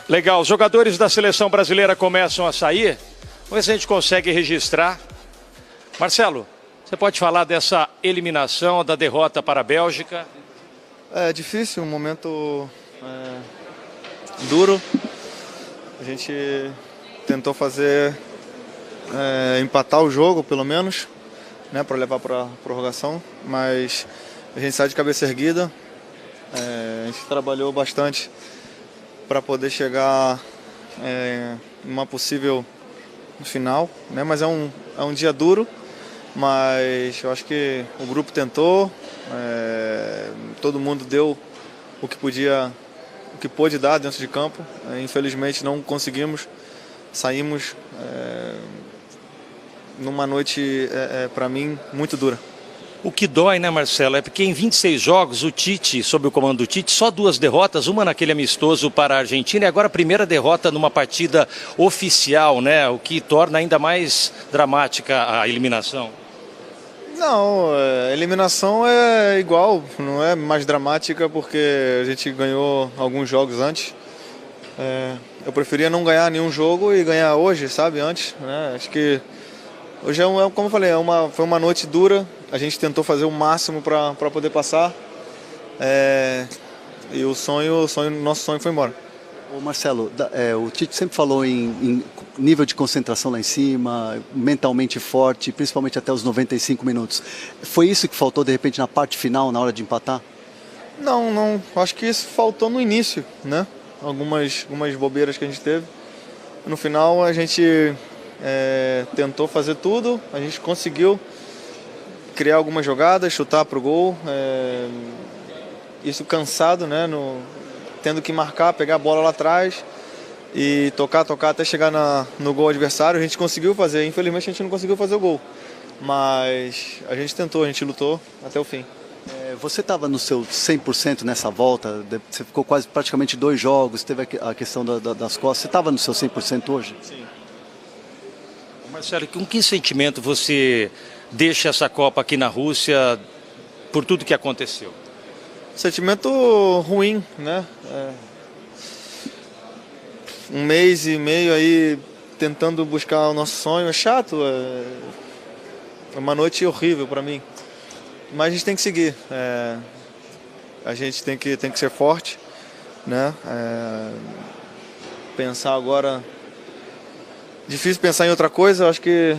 Legal, os jogadores da seleção brasileira começam a sair. Vamos ver se a gente consegue registrar. Marcelo, você pode falar dessa eliminação, da derrota para a Bélgica? É difícil, um momento duro. A gente tentou empatar o jogo, pelo menos, né, para levar para a prorrogação, mas a gente sai de cabeça erguida. A gente trabalhou bastante para poder chegar numa possível final, né? Mas é um dia duro, mas eu acho que o grupo tentou, todo mundo deu o que pôde dar dentro de campo. Infelizmente não conseguimos, saímos numa noite, para mim, muito dura. O que dói, né, Marcelo, é porque em 26 jogos o Tite, sob o comando do Tite, só 2 derrotas, uma naquele amistoso para a Argentina e agora a primeira derrota numa partida oficial, né, o que torna ainda mais dramática a eliminação. Não, a eliminação é igual, não é mais dramática porque a gente ganhou alguns jogos antes. Eu preferia não ganhar nenhum jogo e ganhar hoje, sabe, antes, né? Acho que hoje como eu falei, foi uma noite dura. A gente tentou fazer o máximo para poder passar, e nosso sonho foi embora. Ô Marcelo, o Tite sempre falou em nível de concentração lá em cima, mentalmente forte, principalmente até os 95 minutos. Foi isso que faltou de repente na parte final, na hora de empatar? Não, acho que isso faltou no início, né? Algumas bobeiras que a gente teve. No final a gente tentou fazer tudo, a gente conseguiu criar algumas jogadas, chutar para o gol, isso cansado, né, tendo que marcar, pegar a bola lá atrás e tocar até chegar no gol adversário. A gente conseguiu fazer, infelizmente a gente não conseguiu fazer o gol, mas a gente tentou, a gente lutou até o fim. Você estava no seu 100% nessa volta, você ficou praticamente 2 jogos, teve a questão das costas, você estava no seu 100% hoje? Sim. Marcelo, com que sentimento você deixa essa Copa aqui na Rússia por tudo que aconteceu? Sentimento ruim, né? 1 mês e meio aí tentando buscar o nosso sonho, é chato, é uma noite horrível para mim. Mas a gente tem que seguir, a gente tem que ser forte, né? Pensar agora, difícil pensar em outra coisa, eu acho que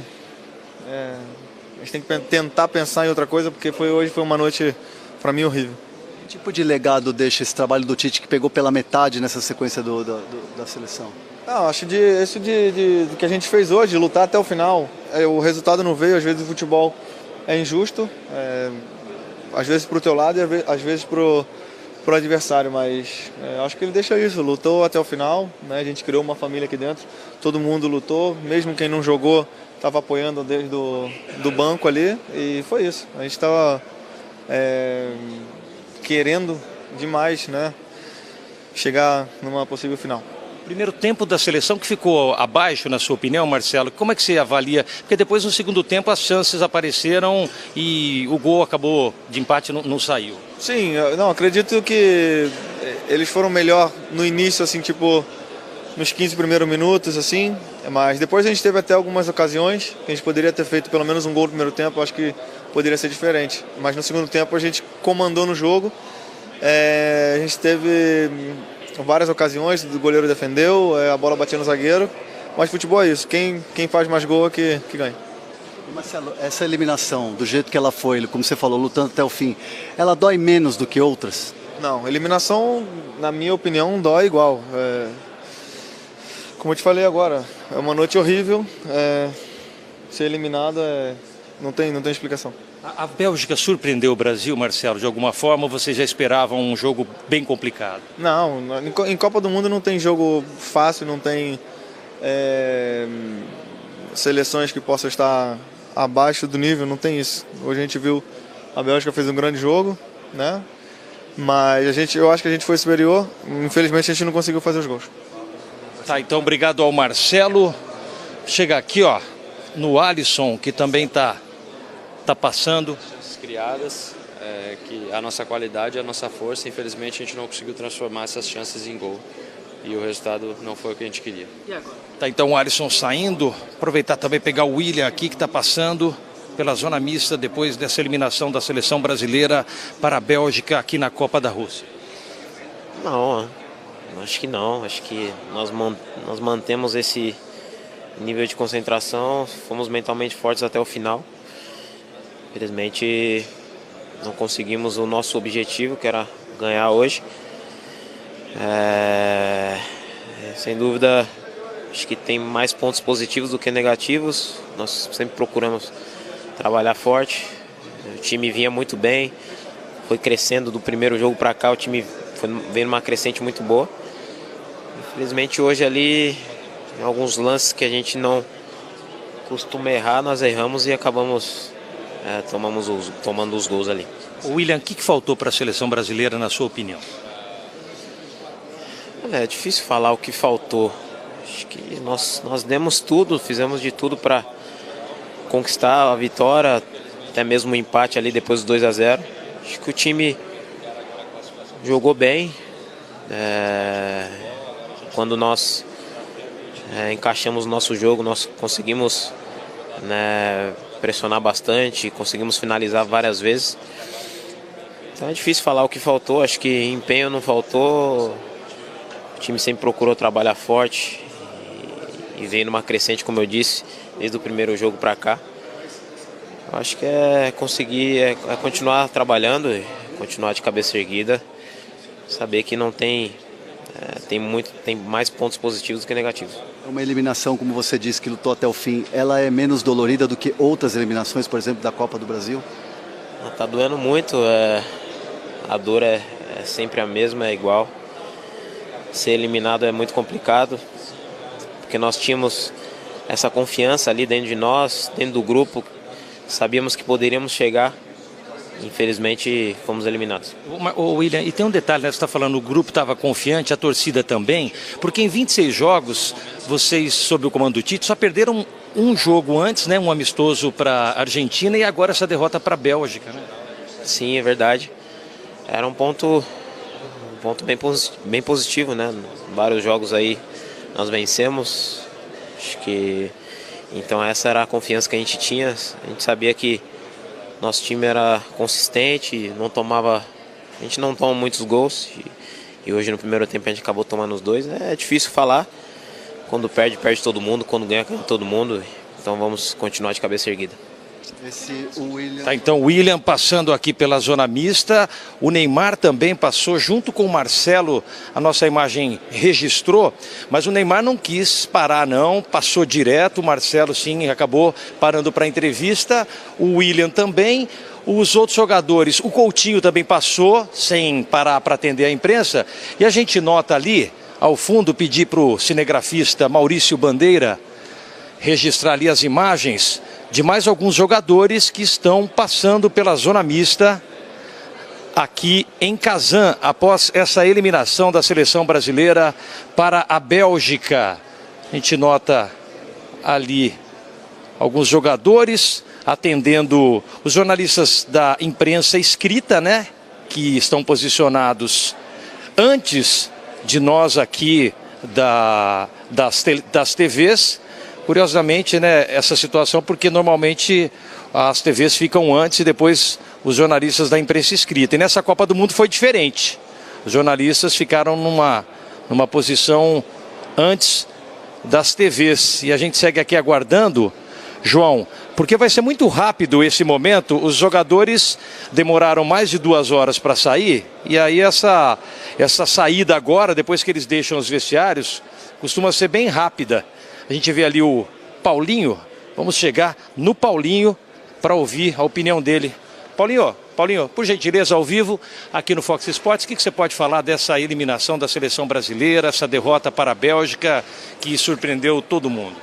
a gente tem que tentar pensar em outra coisa, porque hoje foi uma noite, para mim, horrível. Que tipo de legado deixa esse trabalho do Tite, que pegou pela metade nessa sequência da seleção? Acho isso que a gente fez hoje, lutar até o final. O resultado não veio, às vezes o futebol é injusto, às vezes para o teu lado e às vezes para o adversário, mas acho que ele deixa isso, lutou até o final, né? A gente criou uma família aqui dentro, todo mundo lutou, mesmo quem não jogou estava apoiando desde do banco ali, e foi isso. A gente estava querendo demais, né, chegar numa possível final. Primeiro tempo da seleção que ficou abaixo, na sua opinião, Marcelo, como é que você avalia? Porque depois no segundo tempo as chances apareceram e o gol acabou de empate, não saiu. Sim, não, acredito que eles foram melhor no início, assim, tipo, nos 15 primeiros minutos, assim, mas depois a gente teve até algumas ocasiões que a gente poderia ter feito pelo menos um gol no primeiro tempo, acho que poderia ser diferente. Mas no segundo tempo a gente comandou no jogo, a gente teve várias ocasiões, o goleiro defendeu, a bola batia no zagueiro, mas futebol é isso, quem faz mais gol é que ganha. Marcelo, essa eliminação, do jeito que ela foi, como você falou, lutando até o fim, ela dói menos do que outras? Não, eliminação, na minha opinião, dói igual. Como eu te falei agora, é uma noite horrível, ser eliminado não tem explicação. A Bélgica surpreendeu o Brasil, Marcelo, de alguma forma, ou vocês já esperavam um jogo bem complicado? Não, em Copa do Mundo não tem jogo fácil, não tem seleções que possam estar abaixo do nível, não tem isso. Hoje a gente viu, a Bélgica fez um grande jogo, né? Mas eu acho que a gente foi superior, infelizmente a gente não conseguiu fazer os gols. Tá, então obrigado ao Marcelo. Chega aqui, ó, no Alisson, que também tá passando. Criadas, que a nossa qualidade, a nossa força, infelizmente a gente não conseguiu transformar essas chances em gol. e o resultado não foi o que a gente queria. Tá, então o Alisson saindo, aproveitar também pegar o William aqui que está passando pela zona mista depois dessa eliminação da seleção brasileira para a Bélgica aqui na Copa da Rússia. Não, acho que não. Acho que nós mantemos esse nível de concentração, fomos mentalmente fortes até o final. Infelizmente não conseguimos o nosso objetivo, que era ganhar hoje. Sem dúvida, acho que tem mais pontos positivos do que negativos. Nós sempre procuramos trabalhar forte. O time vinha muito bem, foi crescendo do primeiro jogo para cá, o time veio numa crescente muito boa. Infelizmente hoje ali, em alguns lances que a gente não costuma errar, nós erramos e acabamos tomando os gols ali. William, o que faltou para a seleção brasileira, na sua opinião? É difícil falar o que faltou. Acho que nós demos tudo, fizemos de tudo para conquistar a vitória, até mesmo o empate ali depois do 2-0. Acho que o time jogou bem. Quando nós encaixamos o nosso jogo, nós conseguimos pressionar bastante, conseguimos finalizar várias vezes. Então é difícil falar o que faltou, acho que empenho não faltou. O time sempre procurou trabalhar forte e veio numa crescente, como eu disse, desde o primeiro jogo para cá. Eu acho que conseguir continuar trabalhando, continuar de cabeça erguida, saber que não tem mais pontos positivos do que negativos. Uma eliminação, como você disse, que lutou até o fim, ela é menos dolorida do que outras eliminações, por exemplo, da Copa do Brasil? Tá doendo muito, a dor é sempre a mesma, é igual. Ser eliminado é muito complicado, porque nós tínhamos essa confiança ali dentro de nós, dentro do grupo, sabíamos que poderíamos chegar. Infelizmente, fomos eliminados. William, e tem um detalhe, né? Você está falando, o grupo estava confiante, a torcida também, porque em 26 jogos, vocês, sob o comando do Tite, só perderam um jogo antes, né? Um amistoso para a Argentina e agora essa derrota para a Bélgica, né? Sim, é verdade. Era um ponto bem positivo, né? Vários jogos aí nós vencemos. Acho que então essa era a confiança que a gente tinha. A gente sabia que nosso time era consistente, a gente não toma muitos gols e hoje no primeiro tempo a gente acabou tomando os 2. É difícil falar, quando perde todo mundo, quando ganha todo mundo, então vamos continuar de cabeça erguida. Tá, então o William passando aqui pela zona mista, o Neymar também passou junto com o Marcelo, a nossa imagem registrou, mas o Neymar não quis parar não, passou direto, o Marcelo sim acabou parando para a entrevista, o William também, os outros jogadores, o Coutinho também passou sem parar para atender a imprensa, e a gente nota ali, ao fundo, pedir para o cinegrafista Maurício Bandeira registrar ali as imagens de mais alguns jogadores que estão passando pela zona mista aqui em Kazan, após essa eliminação da seleção brasileira para a Bélgica. A gente nota ali alguns jogadores atendendo os jornalistas da imprensa escrita, né? Que estão posicionados antes de nós aqui das TVs. Curiosamente, né, essa situação, porque normalmente as TVs ficam antes e depois os jornalistas da imprensa escrita. E nessa Copa do Mundo foi diferente. Os jornalistas ficaram numa posição antes das TVs. E a gente segue aqui aguardando, João, porque vai ser muito rápido esse momento. Os jogadores demoraram mais de 2 horas para sair. E aí essa saída agora, depois que eles deixam os vestiários, costuma ser bem rápida. A gente vê ali o Paulinho, vamos chegar no Paulinho para ouvir a opinião dele. Paulinho, por gentileza, ao vivo, aqui no Fox Sports, o que você pode falar dessa eliminação da seleção brasileira, essa derrota para a Bélgica que surpreendeu todo mundo?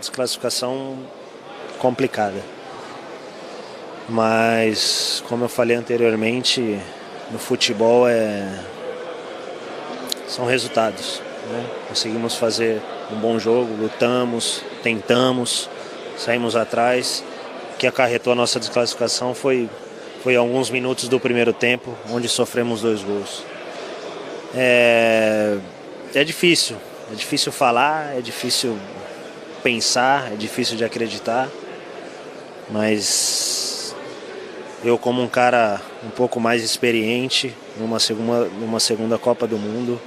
Desclassificação complicada. Mas, como eu falei anteriormente, no futebol são resultados. Conseguimos fazer um bom jogo, lutamos, tentamos, saímos atrás. O que acarretou a nossa desclassificação foi alguns minutos do primeiro tempo, onde sofremos 2 gols. É difícil falar, é difícil pensar, é difícil de acreditar, mas eu, como um cara um pouco mais experiente numa segunda Copa do Mundo,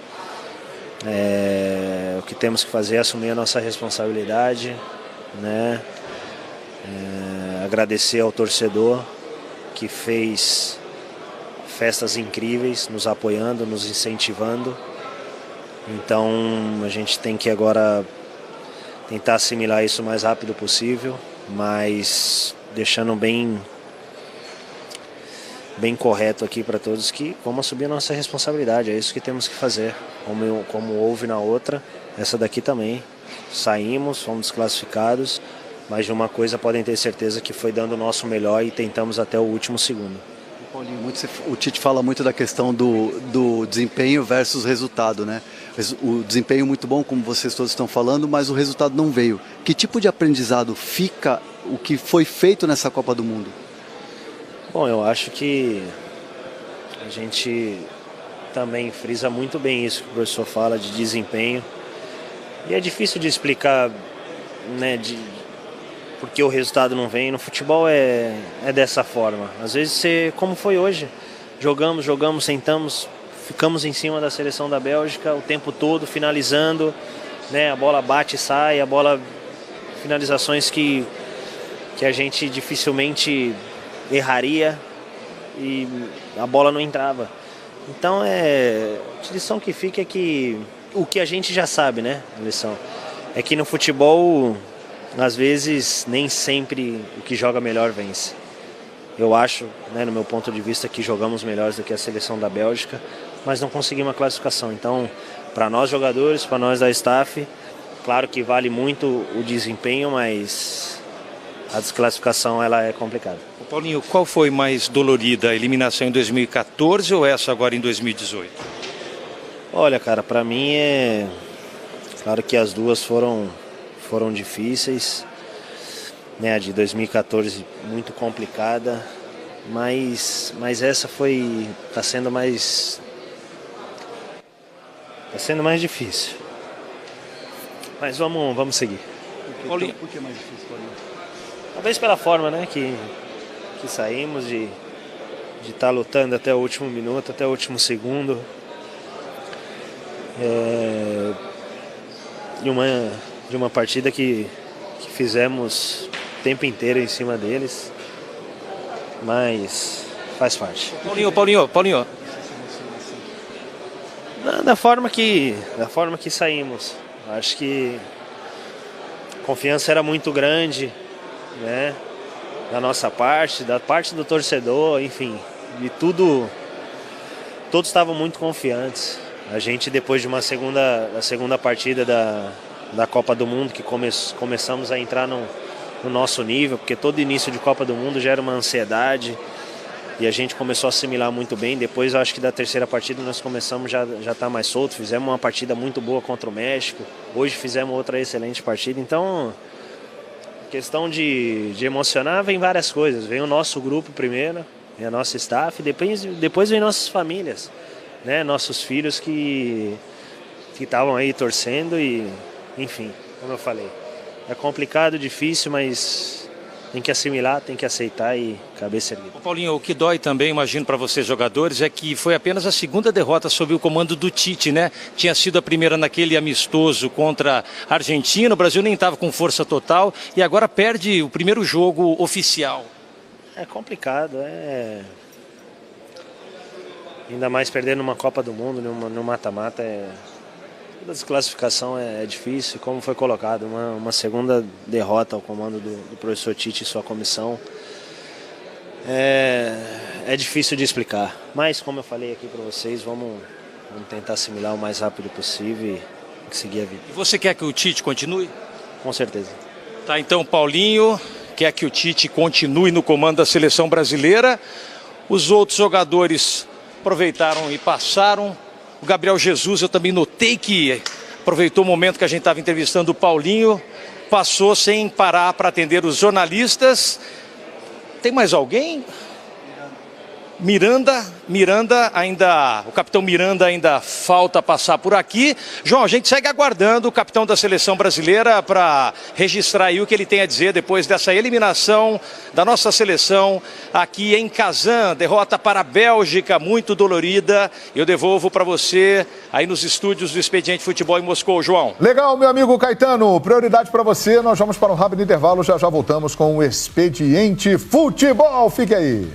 o que temos que fazer é assumir a nossa responsabilidade, né? Agradecer ao torcedor que fez festas incríveis, nos apoiando, nos incentivando. Então a gente tem que agora tentar assimilar isso o mais rápido possível, mas deixando bem correto aqui para todos que vamos assumir a nossa responsabilidade, é isso que temos que fazer, como houve na outra, essa daqui também. Saímos, fomos desclassificados, mas de uma coisa podem ter certeza que foi dando o nosso melhor e tentamos até o último segundo. Paulinho, o Tite fala muito da questão do desempenho versus resultado, né? O desempenho muito bom, como vocês todos estão falando, mas o resultado não veio. Que tipo de aprendizado fica o que foi feito nessa Copa do Mundo? Bom, eu acho que a gente também frisa muito bem isso que o professor fala de desempenho. E é difícil de explicar, né, porque o resultado não vem. No futebol é dessa forma. Às vezes, como foi hoje, jogamos, sentamos, ficamos em cima da seleção da Bélgica o tempo todo, finalizando, né, a bola bate e sai, finalizações que a gente dificilmente erraria e a bola não entrava. Então a lição que fica é que o que a gente já sabe, né? A lição é que no futebol, às vezes, nem sempre o que joga melhor vence. Eu acho, né, no meu ponto de vista, que jogamos melhores do que a seleção da Bélgica, mas não conseguimos a classificação. Então, para nós jogadores, para nós da staff, claro que vale muito o desempenho, mas a desclassificação ela é complicada. Paulinho, qual foi mais dolorida, a eliminação em 2014 ou essa agora em 2018? Olha, cara, para mim claro que as duas foram difíceis, né? A de 2014 muito complicada, mas essa tá sendo mais difícil. Mas vamos seguir. Paulinho, Por que mais difícil, Paulinho? Talvez pela forma, né, que saímos de estar lutando até o último minuto, até o último segundo. De uma partida que fizemos o tempo inteiro em cima deles, mas faz parte. Paulinho. Da forma que saímos, acho que a confiança era muito grande, né? Da nossa parte, da parte do torcedor, enfim, de tudo, todos estavam muito confiantes. A gente, depois de da segunda partida da Copa do Mundo, que começamos a entrar no nosso nível, porque todo início de Copa do Mundo gera uma ansiedade e a gente começou a assimilar muito bem. Depois, eu acho que da terceira partida nós começamos já tá mais solto, fizemos uma partida muito boa contra o México, hoje fizemos outra excelente partida. Então, questão de emocionar, vem várias coisas. Vem o nosso grupo primeiro, vem a nossa staff, depois vem nossas famílias, né? Nossos filhos que estavam aí torcendo e, enfim, como eu falei, é complicado, difícil, mas tem que assimilar, tem que aceitar e cabeça erguida. Paulinho, o que dói também, imagino, para vocês jogadores, é que foi apenas a segunda derrota sob o comando do Tite, né? Tinha sido a primeira naquele amistoso contra a Argentina, o Brasil nem estava com força total e agora perde o primeiro jogo oficial. É complicado, ainda mais perder numa Copa do Mundo, no mata-mata, toda desclassificação é difícil, como foi colocado, uma segunda derrota ao comando do professor Tite e sua comissão. É difícil de explicar, mas como eu falei aqui para vocês, vamos tentar assimilar o mais rápido possível e seguir a vida. E você quer que o Tite continue? Com certeza. Tá, então Paulinho quer que o Tite continue no comando da seleção brasileira. Os outros jogadores aproveitaram e passaram. O Gabriel Jesus, eu também notei que aproveitou o momento que a gente estava entrevistando o Paulinho, passou sem parar para atender os jornalistas. Tem mais alguém? Miranda ainda, o capitão Miranda ainda falta passar por aqui. João, a gente segue aguardando o capitão da seleção brasileira para registrar aí o que ele tem a dizer depois dessa eliminação da nossa seleção aqui em Kazan. Derrota para a Bélgica, muito dolorida. Eu devolvo para você aí nos estúdios do Expediente Futebol em Moscou, João. Legal, meu amigo Caetano, prioridade para você. Nós vamos para um rápido intervalo, já voltamos com o Expediente Futebol. Fique aí.